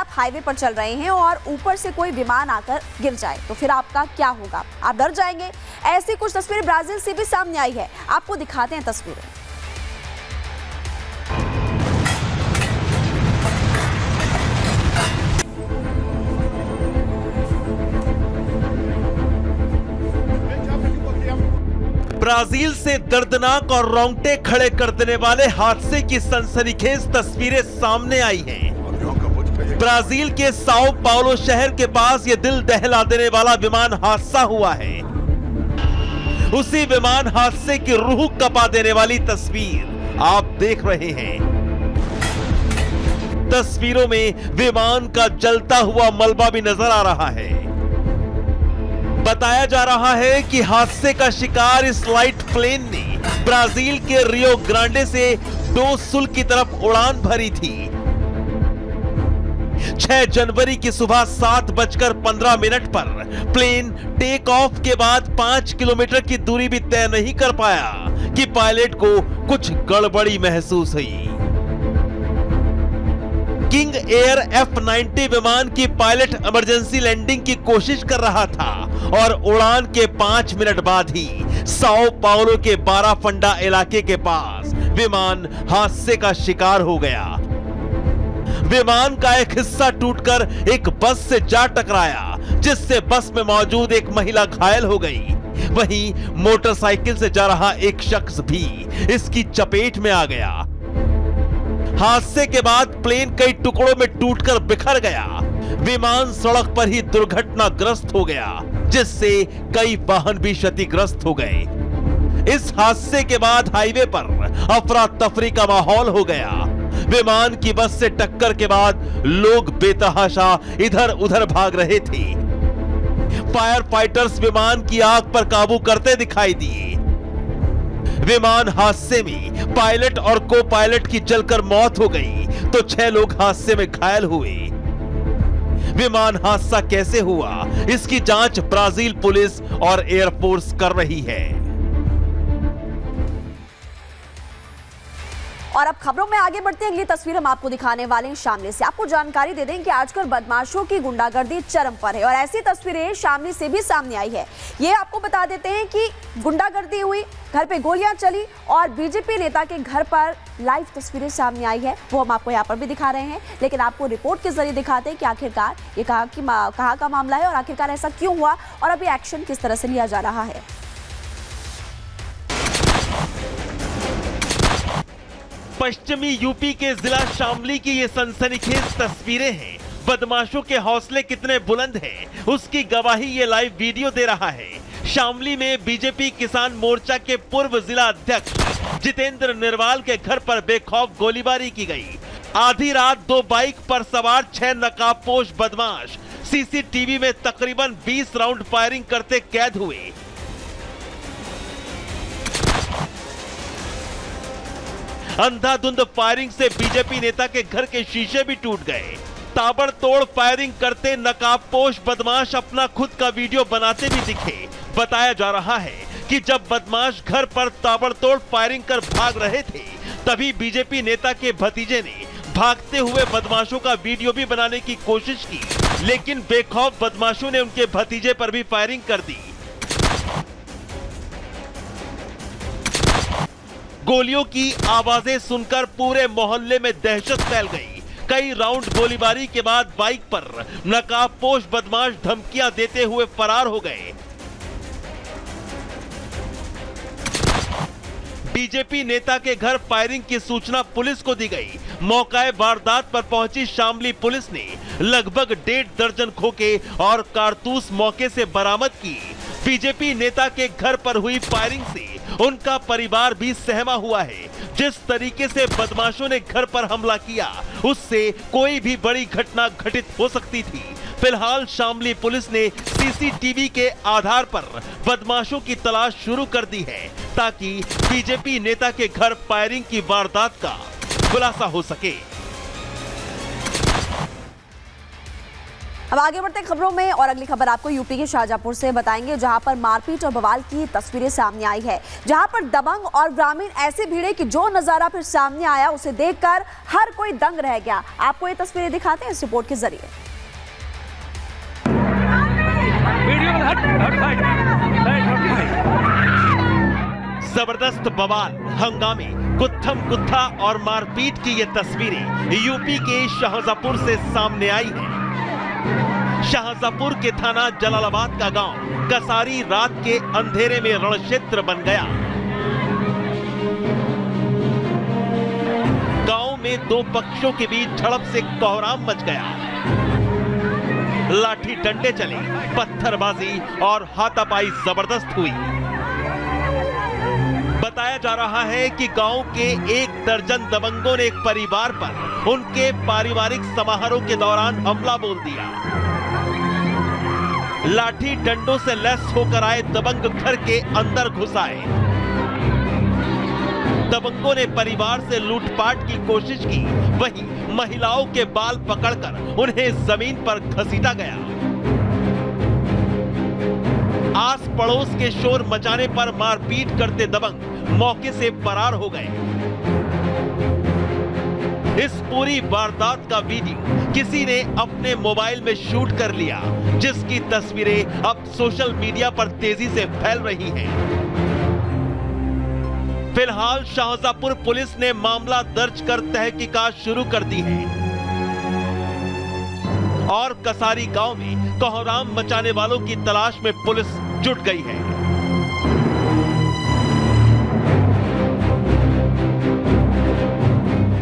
आप हाईवे पर चल रहे हैं और ऊपर से कोई विमान आकर गिर जाए तो फिर आपका क्या होगा? आप डर जाएंगे। ऐसी कुछ तस्वीरें ब्राजील से भी सामने आई है, आपको दिखाते हैं तस्वीरें। ब्राजील से दर्दनाक और रोंगटे खड़े कर देने वाले हादसे की सनसनीखेज तस्वीरें सामने आई हैं। ब्राजील के साओ पाउलो शहर के पास यह दिल दहला देने वाला विमान हादसा हुआ है। उसी विमान हादसे की रूह कपा देने वाली तस्वीर आप देख रहे हैं। तस्वीरों में विमान का जलता हुआ मलबा भी नजर आ रहा है। बताया जा रहा है कि हादसे का शिकार इस लाइट प्लेन ने ब्राजील के रियो ग्रांडे से डो सुल की तरफ उड़ान भरी थी। 6 जनवरी की सुबह 7:15 पर प्लेन टेक ऑफ के बाद 5 किलोमीटर की दूरी भी तय नहीं कर पाया कि पायलट को कुछ गड़बड़ी महसूस हुई। किंग एयर F-90 विमान की पायलट इमरजेंसी लैंडिंग की कोशिश कर रहा था और उड़ान के 5 मिनट बाद ही साओ पाउलो के बाराफंडा इलाके के पास विमान हादसे का शिकार हो गया। विमान का एक हिस्सा टूटकर एक बस से जा टकराया, जिससे बस में मौजूद एक महिला घायल हो गई। वहीं मोटरसाइकिल से जा रहा एक शख्स भी इसकी चपेट में आ गया। हादसे के बाद प्लेन कई टुकड़ों में टूटकर बिखर गया। विमान सड़क पर ही दुर्घटनाग्रस्त हो गया, जिससे कई वाहन भी क्षतिग्रस्त हो गए। इस हादसे के बाद हाईवे पर अफरा तफरी का माहौल हो गया। विमान की बस से टक्कर के बाद लोग बेतहाशा इधर उधर भाग रहे थे। फायर फाइटर्स विमान की आग पर काबू करते दिखाई दिए। विमान हादसे में पायलट और को पायलट की जलकर मौत हो गई तो 6 लोग हादसे में घायल हुए। विमान हादसा कैसे हुआ, इसकी जांच ब्राजील पुलिस और एयरफोर्स कर रही है। और अब खबरों में आगे बढ़ते हैं। अगली तस्वीर हम आपको दिखाने वाले हैं शामली से। आपको जानकारी दे दें कि आजकल बदमाशों की गुंडागर्दी चरम पर है और ऐसी तस्वीरें शामली से भी सामने आई है। ये आपको बता देते हैं कि गुंडागर्दी हुई, घर पे गोलियां चली और बीजेपी नेता के घर पर लाइव तस्वीरें सामने आई है, वो हम आपको यहाँ पर भी दिखा रहे हैं। लेकिन आपको रिपोर्ट के जरिए दिखाते हैं कि आखिरकार ये कहाँ का मामला है और आखिरकार ऐसा क्यों हुआ और अभी एक्शन किस तरह से लिया जा रहा है। पश्चिमी यूपी के जिला शामली की ये सनसनीखेज तस्वीरें हैं। बदमाशों के हौसले कितने बुलंद हैं, उसकी गवाही ये लाइव वीडियो दे रहा है। शामली में बीजेपी किसान मोर्चा के पूर्व जिला अध्यक्ष जितेंद्र निर्वाल के घर पर बेखौफ गोलीबारी की गई। आधी रात 2 बाइक पर सवार 6 नकाबपोश बदमाश सीसीटीवी में तकरीबन 20 राउंड फायरिंग करते कैद हुए। अंधाधुंध फायरिंग से बीजेपी नेता के घर के शीशे भी टूट गए। ताबड़तोड़ फायरिंग करते नकाबपोश बदमाश अपना खुद का वीडियो बनाते भी दिखे। बताया जा रहा है कि जब बदमाश घर पर ताबड़तोड़ फायरिंग कर भाग रहे थे, तभी बीजेपी नेता के भतीजे ने भागते हुए बदमाशों का वीडियो भी बनाने की कोशिश की, लेकिन बेखौफ बदमाशों ने उनके भतीजे पर भी फायरिंग कर दी। गोलियों की आवाजें सुनकर पूरे मोहल्ले में दहशत फैल गई। कई राउंड गोलीबारी के बाद बाइक पर नकाबपोश बदमाश धमकियां देते हुए फरार हो गए। बीजेपी नेता के घर फायरिंग की सूचना पुलिस को दी गई। मौके वारदात पर पहुंची शामली पुलिस ने लगभग 1.5 दर्जन खोखे और कारतूस मौके से बरामद की। बीजेपी नेता के घर पर हुई फायरिंग से उनका परिवार भी सहमा हुआ है। जिस तरीके से बदमाशों ने घर पर हमला किया, उससे कोई भी बड़ी घटना घटित हो सकती थी। फिलहाल शामली पुलिस ने सीसीटीवी के आधार पर बदमाशों की तलाश शुरू कर दी है, ताकि बीजेपी नेता के घर फायरिंग की वारदात का खुलासा हो सके। अब आगे बढ़ते खबरों में और अगली खबर आपको यूपी के शाहजहांपुर से बताएंगे, जहां पर मारपीट और बवाल की तस्वीरें सामने आई है, जहां पर दबंग और ग्रामीण ऐसे भिड़े कि जो नजारा फिर सामने आया उसे देखकर हर कोई दंग रह गया। आपको ये तस्वीरें दिखाते हैं इस रिपोर्ट के जरिए। जबरदस्त बवाल, हंगामे, गुत्थम गुत्था और मारपीट की ये तस्वीरें यूपी के शाहजहांपुर से सामने आई हैं। शाहजहांपुर के थाना जलालाबाद का गांव कसारी रात के अंधेरे में रणक्षेत्र बन गया। गांव में दो पक्षों के बीच झड़प से कोहराम मच गया। लाठी डंडे चले, पत्थरबाजी और हाथापाई जबरदस्त हुई। बताया जा रहा है कि गांव के 1 दर्जन दबंगों ने एक परिवार पर उनके पारिवारिक समारोह के दौरान हमला बोल दिया। लाठी डंडों से लैस होकर आए दबंग घर के अंदर घुस आए। दबंगों ने परिवार से लूटपाट की कोशिश की, वहीं महिलाओं के बाल पकड़कर उन्हें जमीन पर घसीटा गया। आस पड़ोस के शोर मचाने पर मारपीट करते दबंग मौके से फरार हो गए। इस पूरी वारदात का वीडियो किसी ने अपने मोबाइल में शूट कर लिया, जिसकी तस्वीरें अब सोशल मीडिया पर तेजी से फैल रही हैं। फिलहाल शाहजहांपुर पुलिस ने मामला दर्ज कर तहकीकात शुरू कर दी है और कसारी गांव में कोहराम मचाने वालों की तलाश में पुलिस जुट गई है।